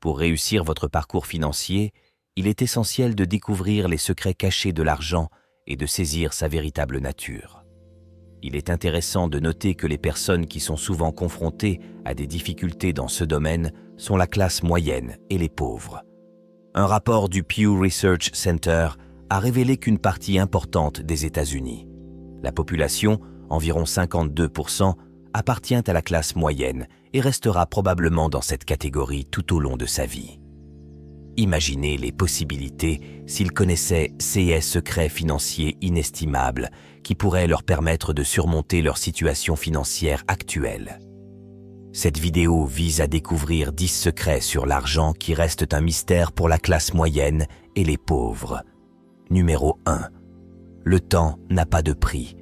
Pour réussir votre parcours financier, il est essentiel de découvrir les secrets cachés de l'argent et de saisir sa véritable nature. Il est intéressant de noter que les personnes qui sont souvent confrontées à des difficultés dans ce domaine sont la classe moyenne et les pauvres. Un rapport du Pew Research Center a révélé qu'une partie importante des États-Unis, la population, environ 52%, appartient à la classe moyenne et restera probablement dans cette catégorie tout au long de sa vie. Imaginez les possibilités s'ils connaissaient ces secrets financiers inestimables qui pourraient leur permettre de surmonter leur situation financière actuelle. Cette vidéo vise à découvrir 10 secrets sur l'argent qui restent un mystère pour la classe moyenne et les pauvres. Numéro 1. Le temps n'a pas de prix.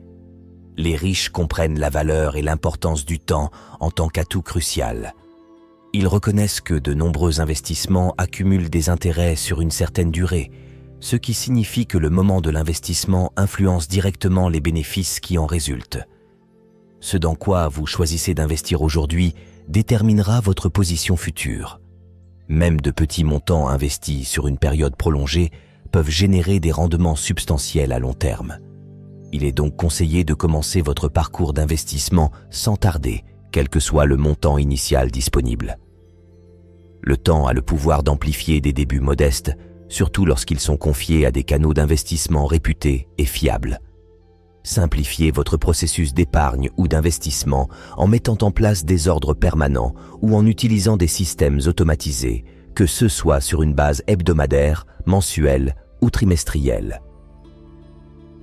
Les riches comprennent la valeur et l'importance du temps en tant qu'atout crucial. Ils reconnaissent que de nombreux investissements accumulent des intérêts sur une certaine durée, ce qui signifie que le moment de l'investissement influence directement les bénéfices qui en résultent. Ce dans quoi vous choisissez d'investir aujourd'hui déterminera votre position future. Même de petits montants investis sur une période prolongée peuvent générer des rendements substantiels à long terme. Il est donc conseillé de commencer votre parcours d'investissement sans tarder, quel que soit le montant initial disponible. Le temps a le pouvoir d'amplifier des débuts modestes, surtout lorsqu'ils sont confiés à des canaux d'investissement réputés et fiables. Simplifiez votre processus d'épargne ou d'investissement en mettant en place des ordres permanents ou en utilisant des systèmes automatisés, que ce soit sur une base hebdomadaire, mensuelle ou trimestrielle.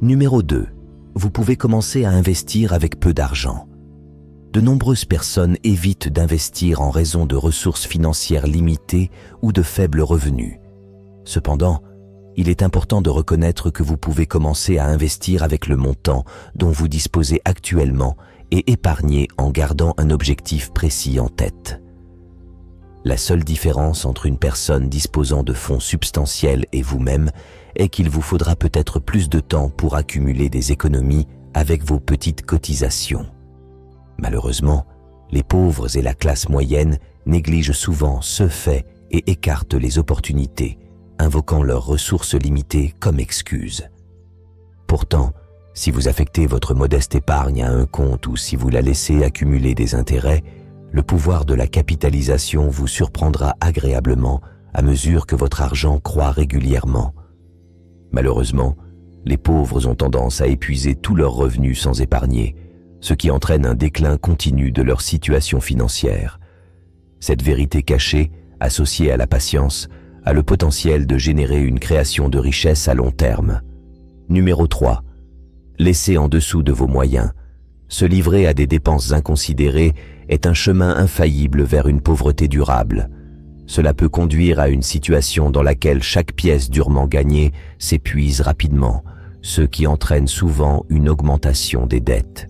Numéro 2. Vous pouvez commencer à investir avec peu d'argent. De nombreuses personnes évitent d'investir en raison de ressources financières limitées ou de faibles revenus. Cependant, il est important de reconnaître que vous pouvez commencer à investir avec le montant dont vous disposez actuellement et épargner en gardant un objectif précis en tête. La seule différence entre une personne disposant de fonds substantiels et vous-même est qu'il vous faudra peut-être plus de temps pour accumuler des économies avec vos petites cotisations. Malheureusement, les pauvres et la classe moyenne négligent souvent ce fait et écartent les opportunités, invoquant leurs ressources limitées comme excuse. Pourtant, si vous affectez votre modeste épargne à un compte ou si vous la laissez accumuler des intérêts, le pouvoir de la capitalisation vous surprendra agréablement à mesure que votre argent croît régulièrement. Malheureusement, les pauvres ont tendance à épuiser tous leurs revenus sans épargner, ce qui entraîne un déclin continu de leur situation financière. Cette vérité cachée, associée à la patience, a le potentiel de générer une création de richesse à long terme. Numéro 3. Laissez en dessous de vos moyens. Se livrer à des dépenses inconsidérées est un chemin infaillible vers une pauvreté durable. Cela peut conduire à une situation dans laquelle chaque pièce durement gagnée s'épuise rapidement, ce qui entraîne souvent une augmentation des dettes.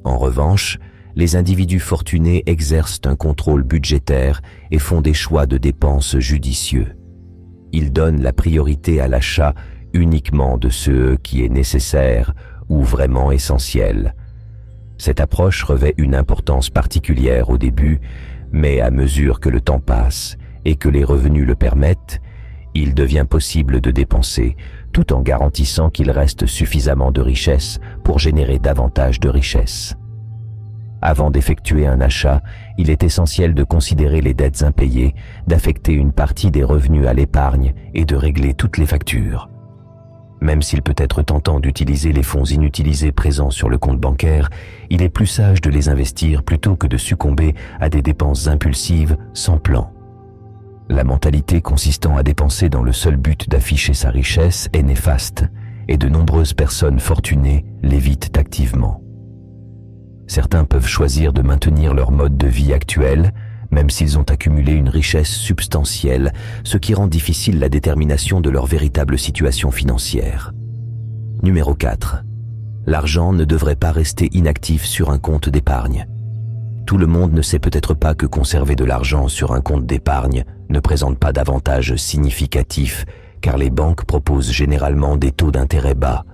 En revanche, les individus fortunés exercent un contrôle budgétaire et font des choix de dépenses judicieux. Ils donnent la priorité à l'achat uniquement de ce qui est nécessaire ou vraiment essentiel. Cette approche revêt une importance particulière au début, mais à mesure que le temps passe et que les revenus le permettent, il devient possible de dépenser tout en garantissant qu'il reste suffisamment de richesse pour générer davantage de richesse. Avant d'effectuer un achat, il est essentiel de considérer les dettes impayées, d'affecter une partie des revenus à l'épargne et de régler toutes les factures. Même s'il peut être tentant d'utiliser les fonds inutilisés présents sur le compte bancaire, il est plus sage de les investir plutôt que de succomber à des dépenses impulsives sans plan. La mentalité consistant à dépenser dans le seul but d'afficher sa richesse est néfaste, et de nombreuses personnes fortunées l'évitent activement. Certains peuvent choisir de maintenir leur mode de vie actuel, même s'ils ont accumulé une richesse substantielle, ce qui rend difficile la détermination de leur véritable situation financière. Numéro 4. L'argent ne devrait pas rester inactif sur un compte d'épargne. Tout le monde ne sait peut-être pas que conserver de l'argent sur un compte d'épargne ne présente pas d'avantages significatifs, car les banques proposent généralement des taux d'intérêt bas.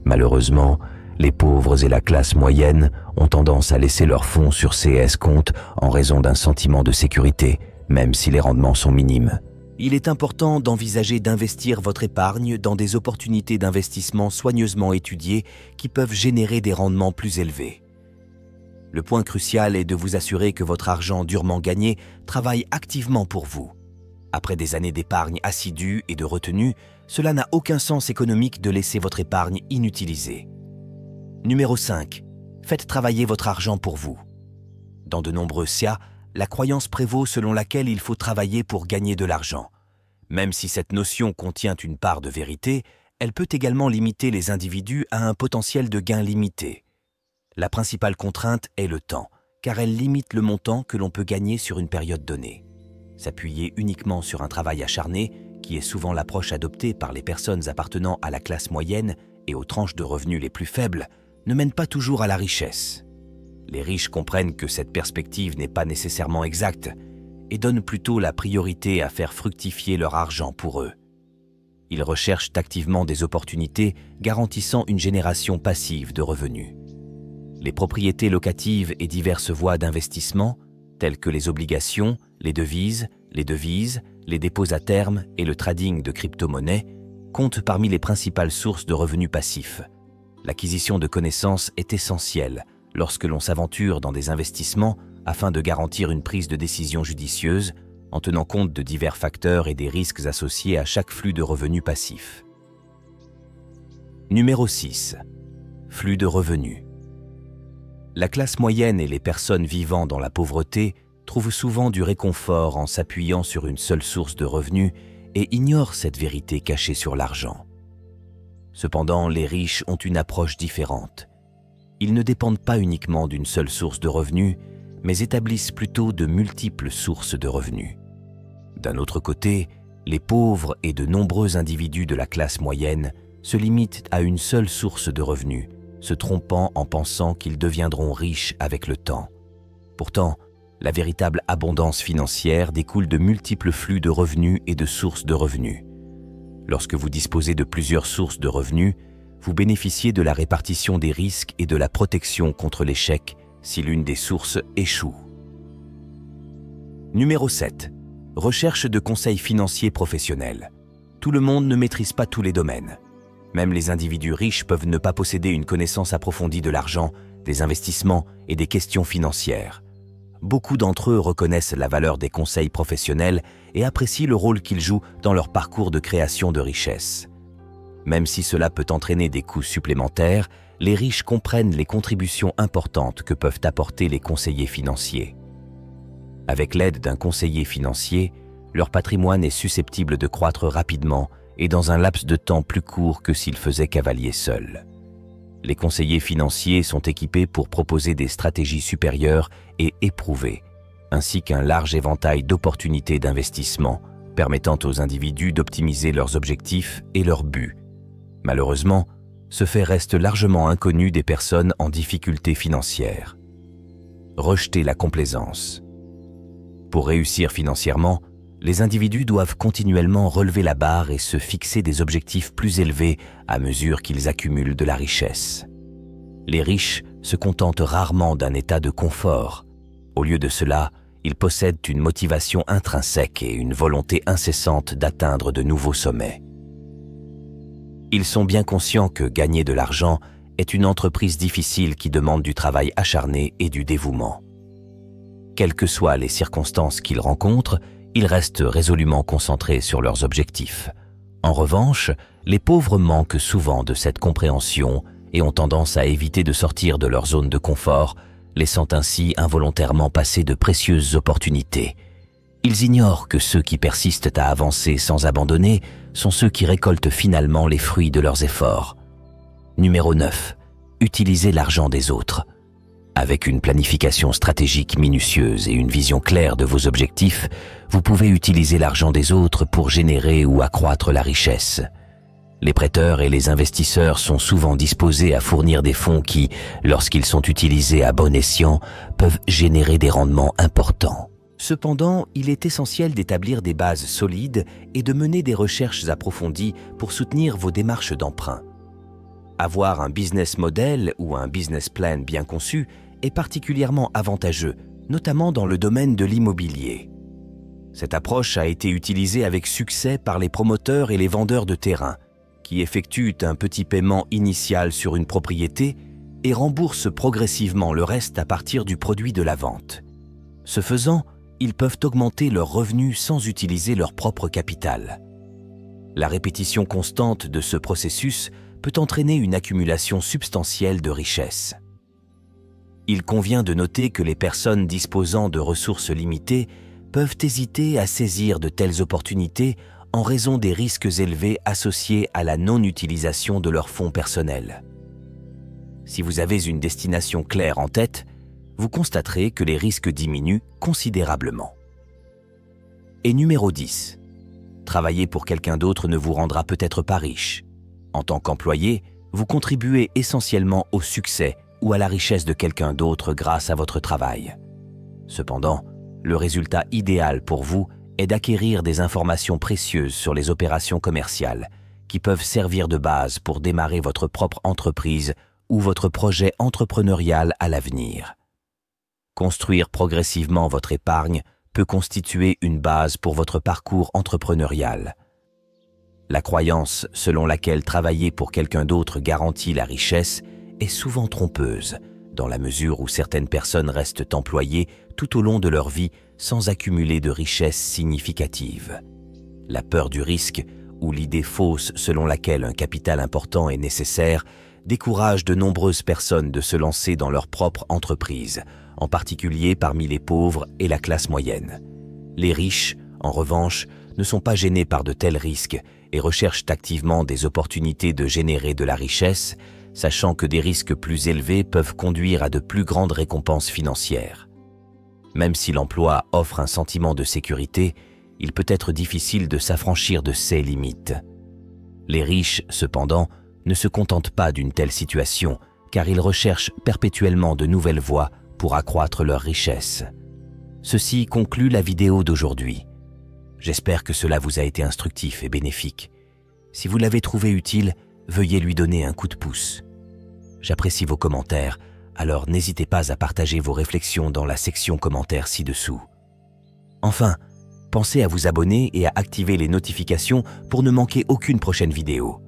Malheureusement, les pauvres et la classe moyenne ont tendance à laisser leurs fonds sur ces comptes en raison d'un sentiment de sécurité, même si les rendements sont minimes. Il est important d'envisager d'investir votre épargne dans des opportunités d'investissement soigneusement étudiées qui peuvent générer des rendements plus élevés. Le point crucial est de vous assurer que votre argent durement gagné travaille activement pour vous. Après des années d'épargne assidue et de retenue, cela n'a aucun sens économique de laisser votre épargne inutilisée. Numéro 5. Faites travailler votre argent pour vous. Dans de nombreux cas, la croyance prévaut selon laquelle il faut travailler pour gagner de l'argent. Même si cette notion contient une part de vérité, elle peut également limiter les individus à un potentiel de gain limité. La principale contrainte est le temps, car elle limite le montant que l'on peut gagner sur une période donnée. S'appuyer uniquement sur un travail acharné, qui est souvent l'approche adoptée par les personnes appartenant à la classe moyenne et aux tranches de revenus les plus faibles, ne mène pas toujours à la richesse. Les riches comprennent que cette perspective n'est pas nécessairement exacte et donnent plutôt la priorité à faire fructifier leur argent pour eux. Ils recherchent activement des opportunités garantissant une génération passive de revenus. Les propriétés locatives et diverses voies d'investissement, telles que les obligations, les devises, les dépôts à terme et le trading de crypto-monnaies, comptent parmi les principales sources de revenus passifs. L'acquisition de connaissances est essentielle lorsque l'on s'aventure dans des investissements afin de garantir une prise de décision judicieuse en tenant compte de divers facteurs et des risques associés à chaque flux de revenus passifs. Numéro 6. Flux de revenus. La classe moyenne et les personnes vivant dans la pauvreté trouvent souvent du réconfort en s'appuyant sur une seule source de revenus et ignorent cette vérité cachée sur l'argent. Cependant, les riches ont une approche différente. Ils ne dépendent pas uniquement d'une seule source de revenus, mais établissent plutôt de multiples sources de revenus. D'un autre côté, les pauvres et de nombreux individus de la classe moyenne se limitent à une seule source de revenus, se trompant en pensant qu'ils deviendront riches avec le temps. Pourtant, la véritable abondance financière découle de multiples flux de revenus et de sources de revenus. Lorsque vous disposez de plusieurs sources de revenus, vous bénéficiez de la répartition des risques et de la protection contre l'échec si l'une des sources échoue. Numéro 7. Recherche de conseils financiers professionnels. Tout le monde ne maîtrise pas tous les domaines. Même les individus riches peuvent ne pas posséder une connaissance approfondie de l'argent, des investissements et des questions financières. Beaucoup d'entre eux reconnaissent la valeur des conseils professionnels et apprécient le rôle qu'ils jouent dans leur parcours de création de richesse. Même si cela peut entraîner des coûts supplémentaires, les riches comprennent les contributions importantes que peuvent apporter les conseillers financiers. Avec l'aide d'un conseiller financier, leur patrimoine est susceptible de croître rapidement et dans un laps de temps plus court que s'ils faisaient cavalier seuls. Les conseillers financiers sont équipés pour proposer des stratégies supérieures et éprouvées, ainsi qu'un large éventail d'opportunités d'investissement permettant aux individus d'optimiser leurs objectifs et leurs buts. Malheureusement, ce fait reste largement inconnu des personnes en difficulté financière. Rejeter la complaisance. Pour réussir financièrement, les individus doivent continuellement relever la barre et se fixer des objectifs plus élevés à mesure qu'ils accumulent de la richesse. Les riches se contentent rarement d'un état de confort. Au lieu de cela, ils possèdent une motivation intrinsèque et une volonté incessante d'atteindre de nouveaux sommets. Ils sont bien conscients que gagner de l'argent est une entreprise difficile qui demande du travail acharné et du dévouement. Quelles que soient les circonstances qu'ils rencontrent, ils restent résolument concentrés sur leurs objectifs. En revanche, les pauvres manquent souvent de cette compréhension et ont tendance à éviter de sortir de leur zone de confort, laissant ainsi involontairement passer de précieuses opportunités. Ils ignorent que ceux qui persistent à avancer sans abandonner sont ceux qui récoltent finalement les fruits de leurs efforts. Numéro 9. Utilisez l'argent des autres. Avec une planification stratégique minutieuse et une vision claire de vos objectifs, vous pouvez utiliser l'argent des autres pour générer ou accroître la richesse. Les prêteurs et les investisseurs sont souvent disposés à fournir des fonds qui, lorsqu'ils sont utilisés à bon escient, peuvent générer des rendements importants. Cependant, il est essentiel d'établir des bases solides et de mener des recherches approfondies pour soutenir vos démarches d'emprunt. Avoir un business model ou un business plan bien conçu est particulièrement avantageux, notamment dans le domaine de l'immobilier. Cette approche a été utilisée avec succès par les promoteurs et les vendeurs de terrain, qui effectuent un petit paiement initial sur une propriété et remboursent progressivement le reste à partir du produit de la vente. Ce faisant, ils peuvent augmenter leurs revenus sans utiliser leur propre capital. La répétition constante de ce processus peut entraîner une accumulation substantielle de richesses. Il convient de noter que les personnes disposant de ressources limitées peuvent hésiter à saisir de telles opportunités en raison des risques élevés associés à la non-utilisation de leurs fonds personnels. Si vous avez une destination claire en tête, vous constaterez que les risques diminuent considérablement. Et numéro 10. Travailler pour quelqu'un d'autre ne vous rendra peut-être pas riche. En tant qu'employé, vous contribuez essentiellement au succès ou à la richesse de quelqu'un d'autre grâce à votre travail. Cependant, le résultat idéal pour vous est d'acquérir des informations précieuses sur les opérations commerciales qui peuvent servir de base pour démarrer votre propre entreprise ou votre projet entrepreneurial à l'avenir. Construire progressivement votre épargne peut constituer une base pour votre parcours entrepreneurial. La croyance selon laquelle travailler pour quelqu'un d'autre garantit la richesse est souvent trompeuse, dans la mesure où certaines personnes restent employées tout au long de leur vie sans accumuler de richesses significatives. La peur du risque ou l'idée fausse selon laquelle un capital important est nécessaire décourage de nombreuses personnes de se lancer dans leur propre entreprise, en particulier parmi les pauvres et la classe moyenne. Les riches, en revanche, ne sont pas gênés par de tels risques et recherchent activement des opportunités de générer de la richesse, sachant que des risques plus élevés peuvent conduire à de plus grandes récompenses financières. Même si l'emploi offre un sentiment de sécurité, il peut être difficile de s'affranchir de ses limites. Les riches, cependant, ne se contentent pas d'une telle situation, car ils recherchent perpétuellement de nouvelles voies pour accroître leur richesse. Ceci conclut la vidéo d'aujourd'hui. J'espère que cela vous a été instructif et bénéfique. Si vous l'avez trouvé utile, veuillez lui donner un coup de pouce. J'apprécie vos commentaires, alors n'hésitez pas à partager vos réflexions dans la section commentaires ci-dessous. Enfin, pensez à vous abonner et à activer les notifications pour ne manquer aucune prochaine vidéo.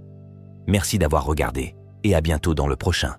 Merci d'avoir regardé et à bientôt dans le prochain.